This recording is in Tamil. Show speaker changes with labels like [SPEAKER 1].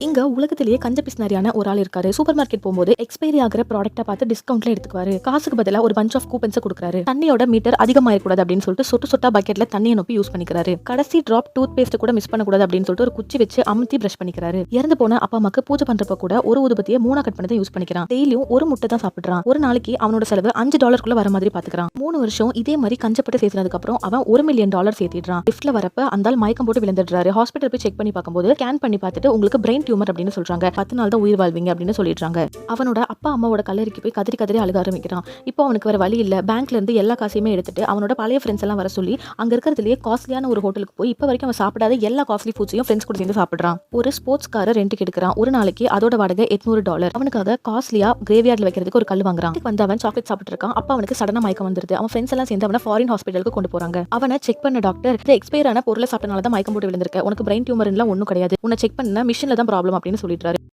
[SPEAKER 1] இங்க உலகத்திலேயே கஞ்ச பிசினாரியான ஒரு ஆள் இருக்காரு. சூப்பர் மார்க்கெட் போகும்போது எக்ஸ்பைரி ஆகிற ப்ராடக்ட்டை பார்த்து டிஸ்கவுண்ட்ல எடுத்துக்குவாரு. காசுக்கு பதிலா ஒரு பஞ்ச் ஆஃப் கூப்பன்ஸ் கொடுக்குறாரு. தண்ணியோட மீட்டர் அதிகமாயிடக்கூடாது அப்படின்னு சொல்லிட்டு சொட்டு சொட்டா பக்கெட்ல தண்ணியை நோப்பி யூஸ் பண்ணிக்கிறாரு. கடைசி டிராப் டூத் பேஸ்ட் கூட மிஸ் பண்ணக்கூடாது அப்படின்னு சொல்லிட்டு ஒரு குச்சி வச்சு அமுத்தி பிரஷ் பண்ணிக்கிறாரு. இறந்து போன அப்பா அம்மாக்கு பூஜை பண்றப்ப கூட ஒரு ஊதுபத்தியை 3 கட் பண்ணி தான் யூஸ் பண்ணிக்கிறான். டெய்லியும் ஒரு முட்டை தான் சாப்பிடுறான். ஒரு நாளைக்கு அவனோட செலவு $5 வர மாதிரி பாத்துக்கிறான். 3 வருஷம் இதே மாதிரி கஞ்சப்பட்டு சேர்த்ததுக்கு அப்புறம் அவன் $1 மில்லியன் சேர்த்திடுறான். லிஃப்ட்ல வரப்ப அந்த ஆள் மயக்கம் போட்டு விழுந்துடுறாரு. ஹாஸ்பிட்டல் போய் செக் பண்ணி பார்க்கும்போது ஸ்கேன் பண்ணி பார்த்துட்டு உங்களுக்கு பிரெயின் டியூமர் அப்படின்னு சொல்றாங்க. 10 நாள் தான் உயிர் வாழ்வீங்க அப்படின்னு சொல்லிடுறாங்க. அவனோட அப்பா அம்மாவோட கல்லறைக்கு போய் கதறி கதறி அழுக ஆரம்பிக்கிறான். இப்போ அவனுக்கு வேற வழி இல்ல. பேங்க்ல இருந்து எல்லா காசையுமே எடுத்துட்டு அவனோட பழைய ஃப்ரெண்ட்ஸ் எல்லாம் வர சொல்லி அங்க இருக்கிறதுலயே காஸ்ட்லியான ஒரு ஹோட்டலுக்கு போய் இப்ப வரைக்கும் அவன் சாப்பிடாத எல்லா காஸ்ட்லி ஃபுட்ஸையும் ஃப்ரெண்ட்ஸ் கூட சேர்ந்து சாப்பிடுறான். ஒரு ஸ்போர்ட்ஸ் காரை ரெண்டுக்கு எடுக்கிறான். ஒரு நாளைக்கு அதோட வாடகை $800. அவனுக்காக காஸ்ட்லியா கிரேவியார்ட்ல வைக்கிறதுக்கு ஒரு கல் வாங்குறான். வந்து அவன் சாக்லேட் சாப்பிட்டு இருக்கான். அப்ப அவனுக்கு சடனா மயக்கம் வந்துருது. அவன் ஃப்ரெண்ட்ஸ் எல்லாம் சேர்ந்து அவனை ஃபாரின் ஹாஸ்பிட்டலுக்கு கொண்டு போறாங்க. அவனை செக் பண்ண டாக்டர் இந்த எக்ஸ்பயர் ஆன பொருளை சாப்பிட்டனால தான் மயக்கம் போட்டு விழுந்திருக்க. உனக்கு பிரெயின் டியூமர் எல்லாம் ஒன்னும் கிடையாது. உன்னை செக் பண்ண மிஷின்ல தான் ப்ராப்ளம் அப்படின்னு சொல்லிடுறாரு.